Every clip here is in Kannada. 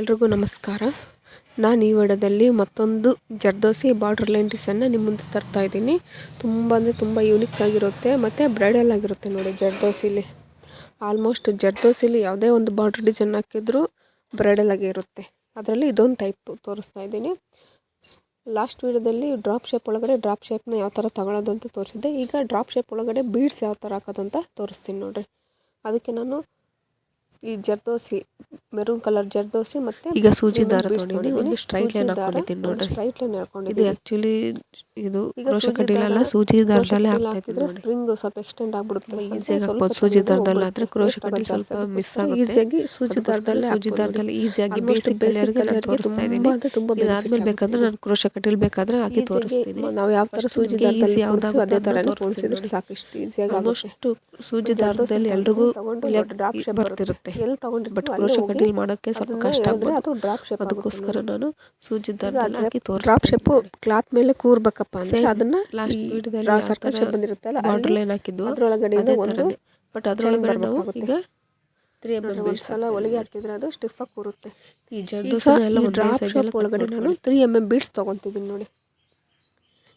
ಎಲ್ರಿಗೂ ನಮಸ್ಕಾರ. ನಾನು ಈ ವಿಡಿಯೋದಲ್ಲಿ ಮತ್ತೊಂದು ಜರ್ದೋಸಿ ಬಾರ್ಡರ್ ಲೈನ್ ಡಿಸೈನ್ನ ನಿಮ್ಮ ಮುಂದೆ ತರ್ತಾ ಇದ್ದೀನಿ. ತುಂಬ ಯೂನಿಕ್ ಆಗಿರುತ್ತೆ ಮತ್ತು ಬ್ರೈಡಲ್ ಆಗಿರುತ್ತೆ ನೋಡಿ. ಜರ್ದೋಸಿಲಿ ಆಲ್ಮೋಸ್ಟ್ ಜರ್ದೋಸಿಲಿ ಯಾವುದೇ ಒಂದು ಬಾರ್ಡರ್ ಡಿಸೈನ್ ಹಾಕಿದ್ರೂ ಬ್ರೈಡಲ್ ಆಗಿ ಇರುತ್ತೆ. ಅದರಲ್ಲಿ ಇದೊಂದು ಟೈಪ್ ತೋರಿಸ್ತಾ ಇದ್ದೀನಿ. ಲಾಸ್ಟ್ ವಿಡಿಯೋದಲ್ಲಿ ಡ್ರಾಪ್ ಶೇಪ್ ಒಳಗಡೆ ಡ್ರಾಪ್ ಶೇಪ್ನ ಯಾವ ಥರ ತಗೊಳ್ಳೋದು ಅಂತ ತೋರಿಸಿದ್ದೆ. ಈಗ ಡ್ರಾಪ್ ಶೇಪ್ ಒಳಗಡೆ ಬೀಡ್ಸ್ ಯಾವ ಥರ ಹಾಕೋದಂತ ತೋರಿಸ್ತೀನಿ ನೋಡಿರಿ. ಅದಕ್ಕೆ ನಾನು ಈ ಜರ್ದೋಸಿ ಮೆರೂನ್ ಕಲರ್ ಜರ್ದೋಸಿ ಮತ್ತೆ ಈಗ ಸೂಜಿ ದಾರ ತೊಗೊಂಡಿನಿ, ಒಂದು ಸ್ಟ್ರೈಟ್ ಲೈನ್ ಹಾಕೊಂಡಿದ್ದೀನಿ ನೋಡ್ರಿ. ಸ್ಟ್ರೈಟ್ ಲೈನ್ ಇದು ಹಾಕೊಂಡಿದ್ದೀನಿ. ಆಕ್ಚುಲಿ ಇದು ಕ್ರೋಶೆ ಕಡ್ಡಿಲಲ್ಲ, ಸೂಜಿ ದಾರದಲ್ಲೇ ಹಾಕ್ತಾ ಇದ್ರೆ ಸ್ಪ್ರಿಂಗ್ ಸ್ವಲ್ಪ ಎಕ್ಸ್ಟೆಂಡ್ ಆಗ್ಬಿಡುತ್ತೆ. ಈಸಿಯಾಗಿ ಹಾಕ್ಬೋದು. ಸೂಜಿ ದಾರದಲ್ಲಿ ಆದ್ರೆ ಕ್ರೋಶೆ ಕಡ್ಡಿ ಸ್ವಲ್ಪ ಮಿಸ್ ಆಗುತ್ತೆ. ಈಸಿಯಾಗಿ ಸೂಜಿ ದಾರದಲ್ಲಿ ಈಸಿಯಾಗಿ ಬೇಸಿಕ್ ಕಲರ್ಗೆ ನಾನು ತೋರಿಸ್ತಾ ಇದ್ದೀನಿ. ಇದಾದ್ಮೇಲೆ ಬೇಕಾದ್ರೆ ನಾನು ಕ್ರೋಶೆ ಕಡ್ಡಿಲಿ ಬೇಕಾದ್ರೆ ಹಾಕಿ ತೋರಿಸ್ತೀನಿ. ನಾವು ಯಾವ ತರ ಸೂಜಿ ದಾರದಲ್ಲಿ ಯಾವ್ದಾಗುತ್ತೆ ಅದೇ ತರ ತೋರಿಸಿದ್ರೆ ಸಾಕಿಷ್ಟು ಈಸಿಯಾಗಿ ಆಲ್ಮೋಸ್ಟ್ ಸೂಜಿ ದಾರದಲ್ಲಿ ಎಲ್ರಿಗೂ ಬರ್ತಿರುತ್ತೆ. ಎಲ್ಲಿ ತಗೊಂಡಿರ್ತೀವಿ ಬಟ್ ಕ್ರೋಶೆ ಕಡ್ಡಿಲಿ ಮಾಡೋಕ್ಕೆ ಸ್ವಲ್ಪ ಕಷ್ಟ ಆಗ್ಬೋದು. ಅದು ಡ್ರಾಪ್ ಶೇಪ್ ಅದಕ್ಕೋಸ್ಕರ ನಾನು ಸೂಜಿ ದಾರದಲ್ಲಿ ಹಾಕಿ ಡ್ರಾಪ್ ಶೇಪ್ ಕ್ಲಾತ್ ಮೇಲೆ ಕೂರ್ಬೇಕಪ್ಪ ಅಂದ್ರೆ ಅದನ್ನ ಲಾಸ್ಟ್ ವಿಡಿಯೋದಲ್ಲಿ ಸರ್ಕಲ್ ಶೇಪ್ ಬಂದಿರುತ್ತಲ್ಲ ಬಾರ್ಡರ್ ಲೈನ್ ಹಾಕಿದ್ದು ಅದರೊಳಗಡೆ ಒಂದು ಬಟ್ ಅದರೊಳಗಡೆ ನಾವು ಈಗ 3 mm ಬೀಡ್ಸ್ ಸಲ ಒಳಗೆ ಹಾಕಿದ್ರೆ ಅದು ಸ್ಟಿಫ್ ಆಗಿ ಕೂರುತ್ತೆ. ಈ ಜರ್ದೋಸಿ ಎಲ್ಲ ಡ್ರಾಪ್ ಶೇಪ್ ಒಳಗಡೆ ನಾನು 3 mm ಬೀಡ್ಸ್ ತಗೊಂತಿದ್ದೀನಿ ನೋಡಿ.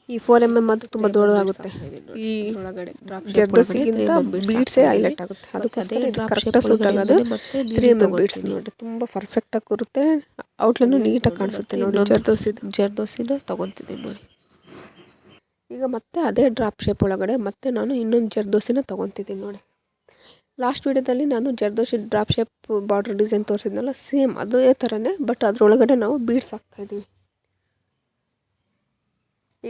ಈ 4 mm ಅದು ತುಂಬಾ ದೊಡ್ಡದಾಗುತ್ತೆ. ಈ ಜರ್ದೋಸಿಗಿಂತ ಬೀಡ್ಸೇ ಹೈಲೈಟ್ ಆಗುತ್ತೆ. ಅದಕ್ಕೆ ಡ್ರಾಪ್ ಶೇಪ್ ಆಗೋದು 3 mm ಬೀಡ್ಸ್ ನೋಡಿ. ತುಂಬಾ ಪರ್ಫೆಕ್ಟ್ ಆಗಿ ಕೂರುತ್ತೆ. ಔಟ್ಲೈನ್ ನೀಟಾಗಿ ಕಾಣಿಸುತ್ತೆ ನೋಡಿ. ಜರ್ದೋಸಿನ ತಗೊಂತಿದ್ದೀನಿ ನೋಡಿ. ಈಗ ಮತ್ತೆ ಅದೇ ಡ್ರಾಪ್ ಶೇಪ್ ಒಳಗಡೆ ಮತ್ತೆ ನಾನು ಇನ್ನೊಂದು ಜರ್ದೋಸಿನ ತಗೊಂತಿದ್ದೀನಿ ನೋಡಿ. ಲಾಸ್ಟ್ ವಿಡಿಯೋದಲ್ಲಿ ನಾನು zardozi drop shape border design ತೋರಿಸಿದ್ನಲ್ಲ, ಸೇಮ್ ಅದೇ ಥರನೇ, ಬಟ್ ಅದರೊಳಗಡೆ ನಾವು ಬೀಡ್ಸ್ ಹಾಕ್ತಾ ಇದ್ದೀವಿ.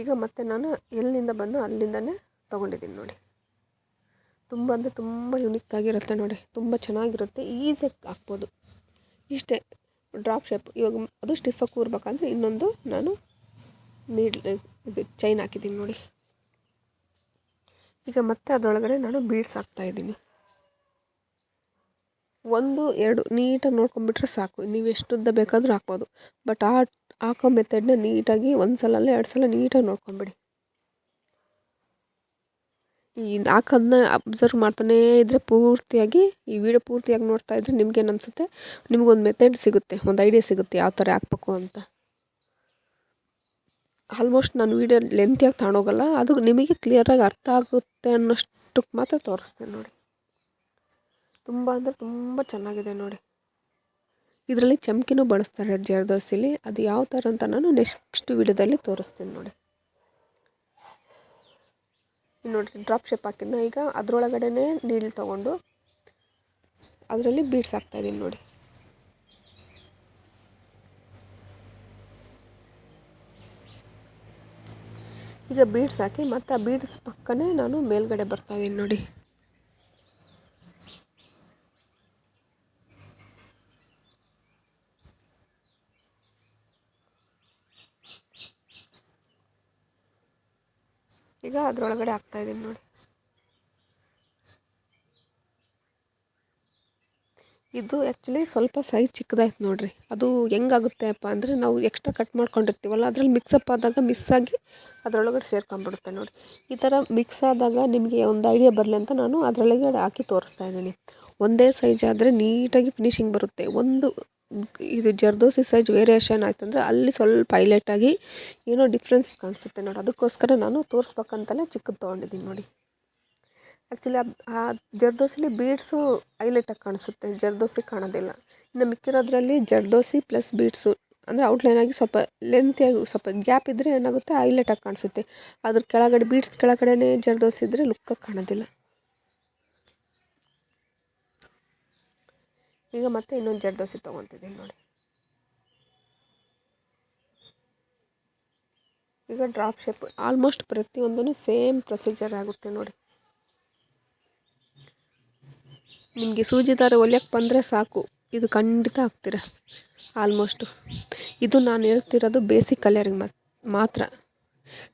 ಈಗ ಮತ್ತೆ ನಾನು ಎಲ್ಲಿಂದ ಬಂದು ಅಲ್ಲಿಂದನೇ ತೊಗೊಂಡಿದ್ದೀನಿ ನೋಡಿ. ತುಂಬ ಅಂದರೆ ತುಂಬ ಯುನಿಕ್ ಆಗಿರುತ್ತೆ ನೋಡಿ. ತುಂಬ ಚೆನ್ನಾಗಿರುತ್ತೆ, ಈಸಿಯಾಗಿ ಹಾಕ್ಬೋದು. ಇಷ್ಟೇ ಡ್ರಾಪ್ ಶೇಪ್. ಇವಾಗ ಅದು ಸ್ಟಿಫಾಗಿ ಕೂರ್ಬೇಕಂದ್ರೆ ಇನ್ನೊಂದು ನಾನು ಇದು ಚೈನ್ ಹಾಕಿದ್ದೀನಿ ನೋಡಿ. ಈಗ ಮತ್ತೆ ಅದರೊಳಗಡೆ ನಾನು ಬೀಡ್ಸ್ ಹಾಕ್ತಾಯಿದ್ದೀನಿ. 1 2 ನೀಟಾಗಿ ನೋಡ್ಕೊಂಬಿಟ್ರೆ ಸಾಕು. ನೀವು ಎಷ್ಟು ಉದ್ದ ಬೇಕಾದರೂ ಹಾಕ್ಬೋದು. ಬಟ್ ಹಾಕೋ ಮೆಥಡ್ನ ನೀಟಾಗಿ 1 ಸಲ ಅಲ್ಲ 2 ಸಲ ನೀಟಾಗಿ ನೋಡ್ಕೊಂಬಿಡಿ. ಈ ಹಾಕೋದನ್ನ ಅಬ್ಸರ್ವ್ ಮಾಡ್ತಾನೇ ಇದ್ದರೆ ಪೂರ್ತಿಯಾಗಿ ಈ ವಿಡಿಯೋ ಪೂರ್ತಿಯಾಗಿ ನೋಡ್ತಾ ಇದ್ರೆ ನಿಮ್ಗೇನು ಅನಿಸುತ್ತೆ, ನಿಮಗೊಂದು ಮೆಥಡ್ ಸಿಗುತ್ತೆ, ಒಂದು ಐಡಿಯಾ ಸಿಗುತ್ತೆ ಯಾವ ಥರ ಹಾಕ್ಬೇಕು ಅಂತ. ಆಲ್ಮೋಸ್ಟ್ ನಾನು ವಿಡಿಯೋ ಲೆಂತಿಯಾಗಿ ತಗೊಂಡೋಗಲ್ಲ, ಅದು ನಿಮಗೆ ಕ್ಲಿಯರಾಗಿ ಅರ್ಥ ಆಗುತ್ತೆ ಅನ್ನೋಷ್ಟಕ್ಕೆ ಮಾತ್ರ ತೋರಿಸ್ತೇನೆ ನೋಡಿ. ತುಂಬ ಅಂದರೆ ತುಂಬ ಚೆನ್ನಾಗಿದೆ ನೋಡಿ. ಇದರಲ್ಲಿ ಚಮಕಿನೂ ಬಳಸ್ತಾರೆ ಜರ್ದೋಸಿಲಿ. ಅದು ಯಾವ ಥರ ಅಂತ ನಾನು ನೆಕ್ಸ್ಟ್ ವಿಡಿಯೋದಲ್ಲಿ ತೋರಿಸ್ತೀನಿ ನೋಡಿ. ನೋಡಿರಿ ಡ್ರಾಪ್ ಶೇಪ್ ಹಾಕಿದ್ನ. ಈಗ ಅದರೊಳಗಡೆನೇ ನೀಡಲ್ ತೊಗೊಂಡು ಅದರಲ್ಲಿ ಬೀಡ್ಸ್ ಹಾಕ್ತಾಯಿದ್ದೀನಿ ನೋಡಿ. ಈಗ ಬೀಡ್ಸ್ ಹಾಕಿ ಮತ್ತು ಆ ಬೀಡ್ಸ್ ಪಕ್ಕನೇ ನಾನು ಮೇಲ್ಗಡೆ ಬರ್ತಾಯಿದ್ದೀನಿ ನೋಡಿ. ಈಗ ಅದರೊಳಗಡೆ ಹಾಕ್ತಾಯಿದ್ದೀನಿ ನೋಡಿ. ಇದು ಆ್ಯಕ್ಚುಲಿ ಸ್ವಲ್ಪ ಸೈಜ್ ಚಿಕ್ಕದಾಯ್ತು ನೋಡಿರಿ. ಅದು ಹೆಂಗಾಗುತ್ತೆ ಅಪ್ಪ ಅಂದರೆ ನಾವು ಎಕ್ಸ್ಟ್ರಾ ಕಟ್ ಮಾಡ್ಕೊಂಡಿರ್ತೀವಲ್ಲ, ಅದರಲ್ಲಿ ಮಿಕ್ಸಪ್ ಆದಾಗ ಮಿಸ್ಸಾಗಿ ಅದರೊಳಗಡೆ ಸೇರ್ಕೊಂಡ್ಬಿಡುತ್ತೆ ನೋಡಿ. ಈ ಥರ ಮಿಕ್ಸ್ ಆದಾಗ ನಿಮಗೆ ಒಂದು ಐಡಿಯಾ ಬರಲಿ ಅಂತ ನಾನು ಅದರೊಳಗಡೆ ಹಾಕಿ ತೋರಿಸ್ತಾ ಇದ್ದೀನಿ. ಒಂದೇ ಸೈಜ್ ಆದರೆ ನೀಟಾಗಿ ಫಿನಿಶಿಂಗ್ ಬರುತ್ತೆ. ಇದು ಜರ್ದೋಸಿ ಸೈಜ್ ವೇರಿಯೇಷನ್ ಆಯ್ತು ಅಂದರೆ ಅಲ್ಲಿ ಸ್ವಲ್ಪ ಹೈಲೈಟಾಗಿ ಏನೋ ಡಿಫ್ರೆನ್ಸ್ ಕಾಣಿಸುತ್ತೆ ನೋಡಿ. ಅದಕ್ಕೋಸ್ಕರ ನಾನು ತೋರಿಸ್ಬೇಕಂತಲೇ ಚಿಕ್ಕದು ತೊಗೊಂಡಿದ್ದೀನಿ ನೋಡಿ. ಆ್ಯಕ್ಚುಲಿ ಆ ಜರ್ದೋಸಿಲಿ ಬೀಡ್ಸು ಹೈಲೈಟಾಗಿ ಕಾಣಿಸುತ್ತೆ, ಜರ್ದೋಸಿ ಕಾಣೋದಿಲ್ಲ. ಇನ್ನು ಮಿಕ್ಕಿರೋದ್ರಲ್ಲಿ ಜರ್ದೋಸಿ ಪ್ಲಸ್ ಬೀಡ್ಸು ಅಂದರೆ ಔಟ್ಲೈನಾಗಿ ಸ್ವಲ್ಪ ಲೆಂತಿಯಾಗಿ ಸ್ವಲ್ಪ ಗ್ಯಾಪ್ ಇದ್ದರೆ ಏನಾಗುತ್ತೆ, ಹೈಲೈಟಾಗಿ ಕಾಣಿಸುತ್ತೆ. ಅದ್ರ ಕೆಳಗಡೆ ಬೀಡ್ಸ್ ಕೆಳಗಡೆನೇ ಜರ್ದೋಸಿ ಇದ್ದರೆ ಲುಕ್ಕಾಗಿ ಕಾಣೋದಿಲ್ಲ. ಈಗ ಮತ್ತೆ ಇನ್ನೊಂದು ಜರ್ದೋಸಿ ತೊಗೊತಿದ್ದೀನಿ ನೋಡಿ. ಈಗ ಡ್ರಾಪ್ ಶೇಪ್ ಆಲ್ಮೋಸ್ಟ್ ಪ್ರತಿಯೊಂದೂ ಸೇಮ್ ಪ್ರೊಸೀಜರ್ ಆಗುತ್ತೆ ನೋಡಿ. ನಿಮಗೆ ಸೂಜಿ ದಾರ ಹೊಲಿಯೋಕ್ಕೆ ಬಂದರೆ ಸಾಕು, ಇದು ಖಂಡಿತ ಹಾಕ್ತೀರ ಆಲ್ಮೋಸ್ಟು. ಇದು ನಾನು ಹೇಳ್ತಿರೋದು ಬೇಸಿಕ್ ಕಲರಿಂಗ್ ಮಾತ್ರ.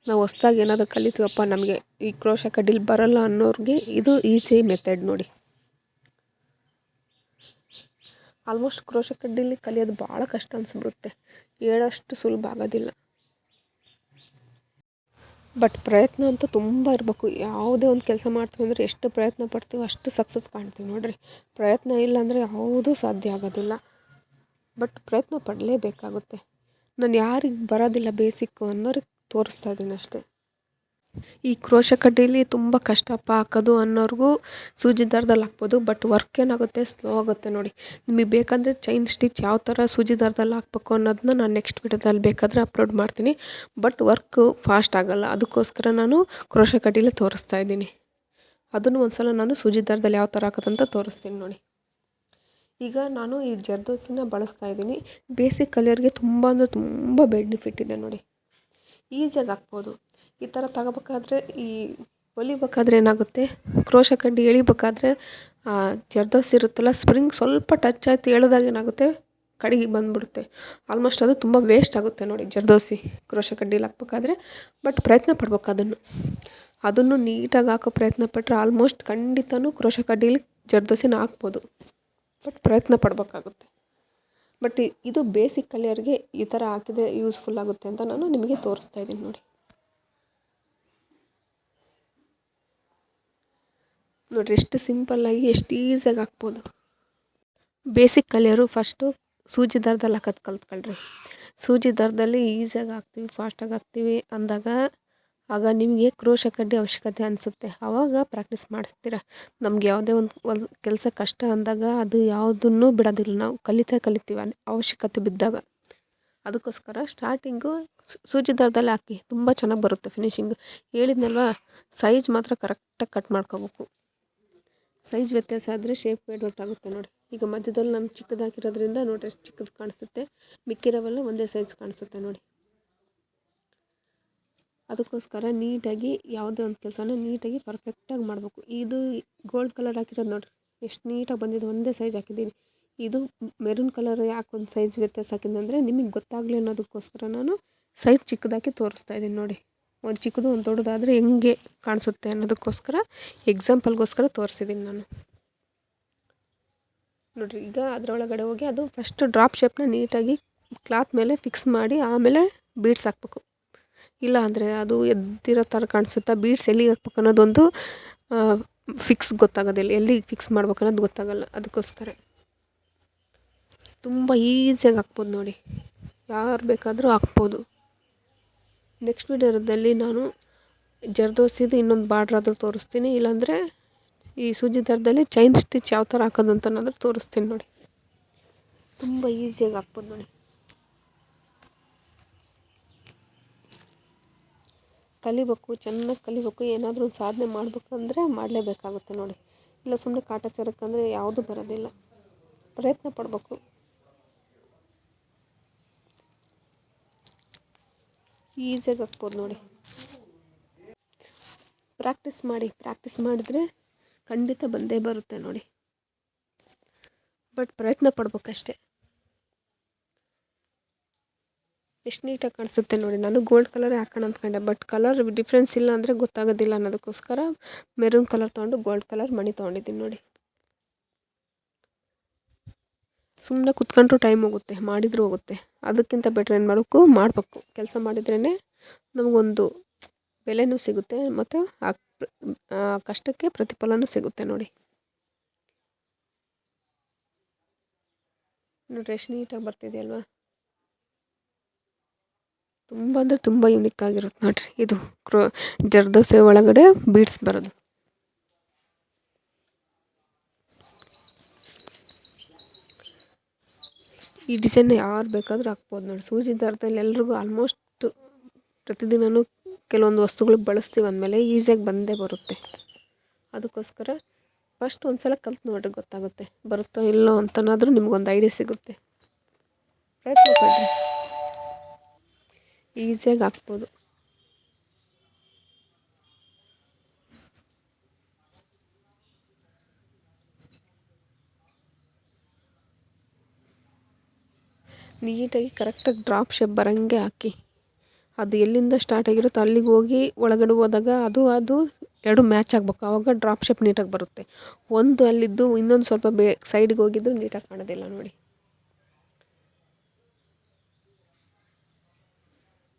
ನಾವು ಹೊಸ್ದಾಗಿ ಏನಾದರೂ ಕಲಿತೀವಪ್ಪ, ನಮಗೆ ಈ ಕ್ರೋಶೆ ಕಡ್ಡಿಲಿ ಬರೋಲ್ಲ ಅನ್ನೋರಿಗೆ ಇದು ಈಸಿ ಮೆಥಡ್ ನೋಡಿ. ಆಲ್ಮೋಸ್ಟ್ ಕ್ರೋಶೆ ಕಡ್ಡಿಲಿ ಕಲಿಯೋದು ಭಾಳ ಕಷ್ಟ ಅನಿಸ್ಬಿಡುತ್ತೆ, ಹೇಳೋಷ್ಟು ಸುಲಭ ಆಗೋದಿಲ್ಲ. ಬಟ್ ಪ್ರಯತ್ನ ಅಂತೂ ತುಂಬ ಇರಬೇಕು. ಯಾವುದೇ ಒಂದು ಕೆಲಸ ಮಾಡ್ತೀವಿ ಅಂದರೆ ಎಷ್ಟು ಪ್ರಯತ್ನ ಪಡ್ತೀವೋ ಅಷ್ಟು ಸಕ್ಸಸ್ ಕಾಣ್ತೀವಿ ನೋಡಿರಿ. ಪ್ರಯತ್ನ ಇಲ್ಲ ಅಂದರೆ ಯಾವುದೂ ಸಾಧ್ಯ ಆಗೋದಿಲ್ಲ. ಬಟ್ ಪ್ರಯತ್ನ ಪಡಲೇಬೇಕಾಗುತ್ತೆ. ನಾನು ಯಾರಿಗೆ ಬರೋದಿಲ್ಲ ಬೇಸಿಕ್ಕು ಅನ್ನೋರಿಗೆ ತೋರಿಸ್ತಾ ಇದ್ದೀನಿ ಅಷ್ಟೇ. ಈ ಕ್ರೋಶ ಕಡ್ಡೀಲಿ ತುಂಬ ಕಷ್ಟಪ್ಪ ಹಾಕೋದು ಅನ್ನೋರಿಗೂ ಸೂಜಿ ದಾರದಲ್ಲಿ ಹಾಕ್ಬೋದು. ಬಟ್ ವರ್ಕ್ ಏನಾಗುತ್ತೆ, ಸ್ಲೋ ಆಗುತ್ತೆ ನೋಡಿ. ನಿಮಗೆ ಬೇಕಂದರೆ ಚೈನ್ ಸ್ಟಿಚ್ ಯಾವ ಥರ ಸೂಜಿ ದಾರದಲ್ಲಿ ಹಾಕ್ಬೇಕು ಅನ್ನೋದನ್ನ ನಾನು ನೆಕ್ಸ್ಟ್ ವಿಡಿಯೋದಲ್ಲಿ ಬೇಕಾದರೆ ಅಪ್ಲೋಡ್ ಮಾಡ್ತೀನಿ. ಬಟ್ ವರ್ಕು ಫಾಸ್ಟ್ ಆಗೋಲ್ಲ, ಅದಕ್ಕೋಸ್ಕರ ನಾನು ಕ್ರೋಶ ಕಡ್ಡೀಲಿ ತೋರಿಸ್ತಾ ಇದ್ದೀನಿ. ಅದನ್ನು ಒಂದು ಸಲ ನಾನು ಸೂಜಿ ದಾರದಲ್ಲಿ ಯಾವ ಥರ ಹಾಕೋದಂತ ತೋರಿಸ್ತೀನಿ ನೋಡಿ. ಈಗ ನಾನು ಈ ಜರ್ದೋಸಿನ ಬಳಸ್ತಾ ಇದ್ದೀನಿ. ಬೇಸಿಕ್ ಕಲಿಯೋರಿಗೆ ತುಂಬ ಅಂದರೆ ತುಂಬ ಬೆನಿಫಿಟ್ ಇದೆ ನೋಡಿ. ಈಸಿಯಾಗಿ ಹಾಕ್ಬೋದು. ಈ ಥರ ತಗೋಬೇಕಾದ್ರೆ ಈ ಹೊಲಿಬೇಕಾದ್ರೆ ಏನಾಗುತ್ತೆ, ಕ್ರೋಶ ಕಡ್ಡಿ ಎಳಿಬೇಕಾದ್ರೆ ಜರ್ದೋಸಿ ಇರುತ್ತಲ್ಲ, ಸ್ಪ್ರಿಂಗ್ ಸ್ವಲ್ಪ ಟಚ್ ಆಯ್ತು ಎಳೆದಾಗ ಏನಾಗುತ್ತೆ, ಕಡೆಗೆ ಬಂದುಬಿಡುತ್ತೆ. ಆಲ್ಮೋಸ್ಟ್ ಅದು ತುಂಬ ವೇಸ್ಟ್ ಆಗುತ್ತೆ ನೋಡಿ ಜರ್ದೋಸಿ ಕ್ರೋಶ ಕಡ್ಡೀಲಿ ಹಾಕ್ಬೇಕಾದ್ರೆ. ಬಟ್ ಪ್ರಯತ್ನ ಪಡ್ಬೇಕು ಅದನ್ನು ನೀಟಾಗಿ ಹಾಕೋ ಪ್ರಯತ್ನ ಪಟ್ಟರೆ ಆಲ್ಮೋಸ್ಟ್ ಖಂಡಿತನೂ ಕ್ರೋಶ ಕಡ್ಡೀಲಿ ಜರ್ದೋಸಿನ ಹಾಕ್ಬೋದು. ಬಟ್ ಪ್ರಯತ್ನ ಪಡಬೇಕಾಗುತ್ತೆ. ಬಟ್ ಇದು ಬೇಸಿಕ್ ಕಲಿಯೋರಿಗೆ ಈ ಥರ ಹಾಕಿದರೆ ಯೂಸ್ಫುಲ್ ಆಗುತ್ತೆ ಅಂತ ನಾನು ನಿಮಗೆ ತೋರಿಸ್ತಾ ಇದ್ದೀನಿ ನೋಡಿ. ನೋಡಿರಿ ಎಷ್ಟು ಸಿಂಪಲ್ಲಾಗಿ ಎಷ್ಟು ಈಸಿಯಾಗಿ ಹಾಕ್ಬೋದು. ಬೇಸಿಕ್ ಕಲಿಯೋರು ಫಸ್ಟು ಸೂಜಿ ದಾರದಲ್ಲಿ ಹಾಕೋದು ಕಲ್ತ್ಕೊಳ್ರಿ. ಸೂಜಿ ದಾರದಲ್ಲಿ ಈಸಿಯಾಗಿ ಹಾಕ್ತೀವಿ, ಫಾಸ್ಟಾಗಿ ಹಾಕ್ತೀವಿ ಅಂದಾಗ ಆಗ ನಿಮಗೆ ಕ್ರೋಶ ಕಡ್ಡಿ ಅವಶ್ಯಕತೆ ಅನಿಸುತ್ತೆ. ಆವಾಗ ಪ್ರಾಕ್ಟೀಸ್ ಮಾಡಿಸ್ತೀರ. ನಮ್ಗೆ ಯಾವುದೇ ಒಂದು ಕೆಲಸ ಕಷ್ಟ ಅಂದಾಗ ಅದು ಯಾವುದನ್ನು ಬಿಡೋದಿಲ್ಲ, ನಾವು ಕಲಿತೀವಿ ಅವಶ್ಯಕತೆ ಬಿದ್ದಾಗ. ಅದಕ್ಕೋಸ್ಕರ ಸ್ಟಾರ್ಟಿಂಗು ಸೂಜಿ ದಾರದಲ್ಲಿ ಹಾಕಿ, ತುಂಬ ಚೆನ್ನಾಗಿ ಬರುತ್ತೆ ಫಿನಿಶಿಂಗು. ಹೇಳಿದ್ನಲ್ವ, ಸೈಜ್ ಮಾತ್ರ ಕರೆಕ್ಟಾಗಿ ಕಟ್ ಮಾಡ್ಕೋಬೇಕು. ಸೈಜ್ ವ್ಯತ್ಯಾಸ ಆದರೆ ಶೇಪ್ ಗೊತ್ತಾಗುತ್ತೆ ನೋಡಿ. ಈಗ ಮಧ್ಯದಲ್ಲಿ ನಮ್ಮ ಚಿಕ್ಕದು ಹಾಕಿರೋದ್ರಿಂದ ನೋಡಿರಿ ಎಷ್ಟು ಚಿಕ್ಕದು ಕಾಣಿಸುತ್ತೆ, ಮಿಕ್ಕಿರೋವೆಲ್ಲ ಒಂದೇ ಸೈಜ್ ಕಾಣಿಸುತ್ತೆ ನೋಡಿ. ಅದಕ್ಕೋಸ್ಕರ ನೀಟಾಗಿ ಯಾವುದೇ ಒಂದು ಕೆಲಸನ ನೀಟಾಗಿ ಪರ್ಫೆಕ್ಟಾಗಿ ಮಾಡಬೇಕು. ಇದು ಗೋಲ್ಡ್ ಕಲರ್ ಹಾಕಿರೋದು ನೋಡಿರಿ ಎಷ್ಟು ನೀಟಾಗಿ ಬಂದಿದೆ, ಒಂದೇ ಸೈಜ್ ಹಾಕಿದ್ದೀನಿ. ಇದು ಮೆರೂನ್ ಕಲರ್ ಯಾಕೆ ಒಂದು ಸೈಜ್ ವ್ಯತ್ಯಾಸ ಹಾಕಿದ್ದಂದರೆ ನಿಮಗೆ ಗೊತ್ತಾಗಲಿ ಅನ್ನೋದಕ್ಕೋಸ್ಕರ ನಾನು ಸೈಜ್ ಚಿಕ್ಕದಾಗಿ ತೋರಿಸ್ತಾ ಇದ್ದೀನಿ ನೋಡಿ. ಒಂದು ಚಿಕ್ಕದು ಒಂದು ದೊಡ್ಡದಾದರೆ ಹೆಂಗೆ ಕಾಣಿಸುತ್ತೆ ಅನ್ನೋದಕ್ಕೋಸ್ಕರ ಎಕ್ಸಾಂಪಲ್ಗೋಸ್ಕರ ತೋರಿಸಿದ್ದೀನಿ ನಾನು ನೋಡಿರಿ. ಈಗ ಅದರೊಳಗಡೆ ಹೋಗಿ ಅದು ಫಸ್ಟ್ ಡ್ರಾಪ್ ಶೇಪ್ನ ನೀಟಾಗಿ ಕ್ಲಾತ್ ಮೇಲೆ ಫಿಕ್ಸ್ ಮಾಡಿ ಆಮೇಲೆ ಬೀಡ್ಸ್ ಹಾಕ್ಬೇಕು. ಇಲ್ಲ ಅಂದರೆ ಅದು ಎದ್ದಿರೋ ಥರ ಕಾಣಿಸುತ್ತಾ, ಬೀಡ್ಸ್ ಎಲ್ಲಿಗೆ ಹಾಕ್ಬೇಕು ಅನ್ನೋದೊಂದು ಫಿಕ್ಸ್ ಗೊತ್ತಾಗೋದಿಲ್ಲ, ಎಲ್ಲಿಗೆ ಫಿಕ್ಸ್ ಮಾಡ್ಬೇಕು ಅನ್ನೋದು ಗೊತ್ತಾಗಲ್ಲ. ಅದಕ್ಕೋಸ್ಕರ ತುಂಬ ಈಸಿಯಾಗಿ ಹಾಕ್ಬೋದು ನೋಡಿ, ಯಾರು ಬೇಕಾದರೂ ಹಾಕ್ಬೋದು. ನೆಕ್ಸ್ಟ್ ವಿಡಿಯೋದಲ್ಲಿ ನಾನು ಜರ್ದೋಸಿದು ಇನ್ನೊಂದು ಬಾರ್ಡ್ರ್ ಆದರೂ ತೋರಿಸ್ತೀನಿ, ಇಲ್ಲಾಂದರೆ ಈ ಸೂಜಿ ದಾರದಲ್ಲಿ ಚೈನ್ ಸ್ಟಿಚ್ ಯಾವ ಥರ ಹಾಕೋದು ಅಂತ ಅನ್ನೋದು ತೋರಿಸ್ತೀನಿ ನೋಡಿ. ತುಂಬ ಈಸಿಯಾಗಿ ಹಾಕ್ಬೋದು ನೋಡಿ. ಕಲಿಬೇಕು, ಚೆನ್ನಾಗಿ ಕಲಿಬೇಕು. ಏನಾದರೂ ಒಂದು ಸಾಧನೆ ಮಾಡಬೇಕಂದ್ರೆ ಮಾಡಲೇಬೇಕಾಗುತ್ತೆ ನೋಡಿ. ಇಲ್ಲ ಸುಮ್ಮನೆ ಕಾಟಾಚಾರಕ್ಕಂದರೆ ಯಾವುದೂ ಬರೋದಿಲ್ಲ. ಪ್ರಯತ್ನ ಪಡಬೇಕು. ಈಸಿಯಾಗಿ ಹಾಕ್ಬೋದು ನೋಡಿ. ಪ್ರಾಕ್ಟೀಸ್ ಮಾಡಿದರೆ ಖಂಡಿತ ಬಂದೇ ಬರುತ್ತೆ ನೋಡಿ. ಬಟ್ ಪ್ರಯತ್ನ ಪಡ್ಬೇಕಷ್ಟೆ. ಎಷ್ಟು ನೀಟಾಗಿ ಕಾಣಿಸುತ್ತೆ ನೋಡಿ. ನಾನು ಗೋಲ್ಡ್ ಕಲರೇ ಹಾಕೋಣ ಅಂದ್ಕೊಂಡೆ, ಬಟ್ ಕಲರ್ ಡಿಫ್ರೆನ್ಸ್ ಇಲ್ಲ ಅಂದರೆ ಗೊತ್ತಾಗೋದಿಲ್ಲ ಅನ್ನೋದಕ್ಕೋಸ್ಕರ ಮೆರೂನ್ ಕಲರ್ ತೊಗೊಂಡು ಗೋಲ್ಡ್ ಕಲರ್ ಮಣಿ ತೊಗೊಂಡಿದ್ದೀನಿ ನೋಡಿ. ಸುಮ್ಮನೆ ಕುತ್ಕೊಂಡ್ರೂ ಟೈಮ್ ಹೋಗುತ್ತೆ, ಮಾಡಿದರೂ ಹೋಗುತ್ತೆ. ಅದಕ್ಕಿಂತ ಬೆಟ್ರ್ ಏನು ಮಾಡಬೇಕು. ಕೆಲಸ ಮಾಡಿದ್ರೇ ನಮಗೊಂದು ಬೆಲೆನೂ ಸಿಗುತ್ತೆ, ಮತ್ತು ಆ ಕಷ್ಟಕ್ಕೆ ಪ್ರತಿಫಲನೂ ಸಿಗುತ್ತೆ ನೋಡಿ. ನೋಡಿರಿ ಎಷ್ಟು ನೀಟಾಗಿ ಬರ್ತಿದೆಯಲ್ವಾ. ತುಂಬ ಅಂದರೆ ತುಂಬ ಯೂನಿಕ್ ಆಗಿರುತ್ತೆ ನೋಡಿರಿ. ಇದು ಜರ್ದೋಸೆ ಒಳಗಡೆ ಬೀಡ್ಸ್ ಬರೋದು. ಈ ಡಿಸೈನ್ನ ಯಾರು ಬೇಕಾದರೂ ಹಾಕ್ಬೋದು ನೋಡಿ. ಸೂಜಿ ದಾರದಲ್ಲಿ ಎಲ್ರಿಗೂ ಆಲ್ಮೋಸ್ಟ್ ಪ್ರತಿದಿನವೂ ಕೆಲವೊಂದು ವಸ್ತುಗಳು ಬಳಸ್ತೀವಿ ಅಂದಮೇಲೆ ಈಸಿಯಾಗಿ ಬಂದೇ ಬರುತ್ತೆ. ಅದಕ್ಕೋಸ್ಕರ ಫಸ್ಟ್ ಒಂದು ಸಲ ಕಲ್ತು ನೋಡ್ರಿ, ಗೊತ್ತಾಗುತ್ತೆ. ಬರುತ್ತೋ ಇಲ್ಲೋ ಅಂತನಾದರೂ ನಿಮ್ಗೊಂದು ಐಡಿಯಾ ಸಿಗುತ್ತೆ. ಪ್ರಯತ್ನ ಪಡ್ರಿ, ಈಸಿಯಾಗಿ ಹಾಕ್ಬೋದು. ನೀಟಾಗಿ ಕರೆಕ್ಟಾಗಿ ಡ್ರಾಪ್ ಶೇಪ್ ಬರೋಂಗೆ ಹಾಕಿ, ಅದು ಎಲ್ಲಿಂದ ಸ್ಟಾರ್ಟ್ ಆಗಿರುತ್ತೋ ಅಲ್ಲಿಗೆ ಹೋಗಿ ಒಳಗಡೆ ಹೋದಾಗ ಅದು ಎರಡು ಮ್ಯಾಚ್ ಆಗಬೇಕು. ಆವಾಗ ಡ್ರಾಪ್ ಶೇಪ್ ನೀಟಾಗಿ ಬರುತ್ತೆ. ಒಂದು ಅಲ್ಲಿದ್ದು ಇನ್ನೊಂದು ಸ್ವಲ್ಪ ಸೈಡ್ಗೆ ಹೋಗಿದ್ದು ನೀಟಾಗಿ ಕಾಣೋದಿಲ್ಲ ನೋಡಿ.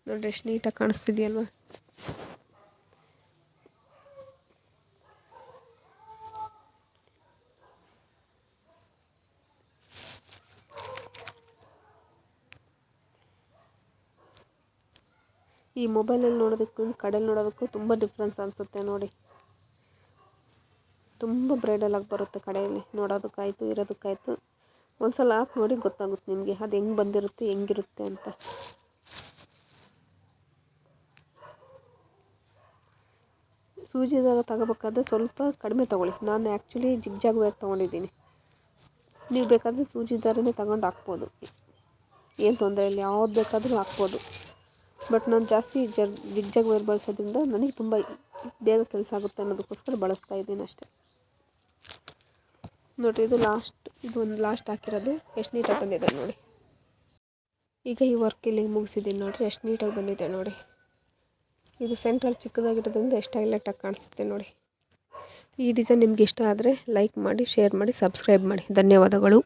ನೋಡ್ರಿ ಎಷ್ಟು ನೀಟಾಗಿ ಕಾಣಿಸ್ತಿದೆಯಲ್ವ. ಈ ಮೊಬೈಲಲ್ಲಿ ನೋಡೋದಕ್ಕೂ ಕಡೆಯಲ್ಲಿ ನೋಡೋದಕ್ಕೂ ತುಂಬ ಡಿಫ್ರೆನ್ಸ್ ಅನಿಸುತ್ತೆ ನೋಡಿ. ತುಂಬ ಬ್ರೈಡಲ್ ಆಗಿ ಬರುತ್ತೆ ಕಡೆಯಲ್ಲಿ ನೋಡೋದಕ್ಕಾಯಿತು ಇರೋದಕ್ಕಾಯಿತು. ಒಂದ್ಸಲ ಹಾಕಿ ನೋಡಿ ಗೊತ್ತಾಗುತ್ತೆ ನಿಮಗೆ ಅದು ಹೆಂಗೆ ಬಂದಿರುತ್ತೆ ಹೆಂಗಿರುತ್ತೆ ಅಂತ. ಸೂಜಿ ದಾರ ತಗೋಬೇಕಾದ್ರೆ ಸ್ವಲ್ಪ ಕಡಿಮೆ ತೊಗೊಳ್ಳಿ. ನಾನು ಆ್ಯಕ್ಚುಲಿ ಜಿಗ್ಜಾಗ್ ವೇರ್ ತೊಗೊಂಡಿದ್ದೀನಿ. ನೀವು ಬೇಕಾದರೆ ಸೂಜಿ ದಾರನೇ ತಗೊಂಡು ಹಾಕ್ಬೋದು, ಏನು ತೊಂದರೆ ಇಲ್ಲ, ಯಾವ್ದು ಬೇಕಾದರೂ ಹಾಕ್ಬೋದು. ಬಟ್ ನಾನು ಜಾಸ್ತಿ ಜಿಗ್ಜಾಗ್ ವೇರ್ ಬಳಸೋದ್ರಿಂದ ನನಗೆ ತುಂಬ ಬೇಗ ಕೆಲಸ ಆಗುತ್ತೆ ಅನ್ನೋದಕ್ಕೋಸ್ಕರ ಬಳಸ್ತಾ ಇದ್ದೀನಿ ಅಷ್ಟೇ. ನೋಡಿರಿ ಇದು ಒಂದು ಲಾಸ್ಟ್ ಹಾಕಿರೋದು ಎಷ್ಟು ನೀಟಾಗಿ ಬಂದಿದೆ ನೋಡಿ. ಈಗ ಈ ವರ್ಕ್ ಇಲ್ಲಿಗೆ ಮುಗಿಸಿದ್ದೀನಿ ನೋಡಿರಿ, ಎಷ್ಟು ನೀಟಾಗಿ ಬಂದಿದೆ ನೋಡಿ. ಇದು ಸೆಂಟ್ರಲ್ಲಿ ಚಿಕ್ಕದಾಗಿರೋದ್ರಿಂದ ಎಷ್ಟು ಹೈಲೈಟಾಗಿ ಕಾಣಿಸುತ್ತೆ ನೋಡಿ. ಈ ಡಿಸೈನ್ ನಿಮ್ಗೆ ಇಷ್ಟ ಆದರೆ ಲೈಕ್ ಮಾಡಿ, ಶೇರ್ ಮಾಡಿ, ಸಬ್ಸ್ಕ್ರೈಬ್ ಮಾಡಿ. ಧನ್ಯವಾದಗಳು.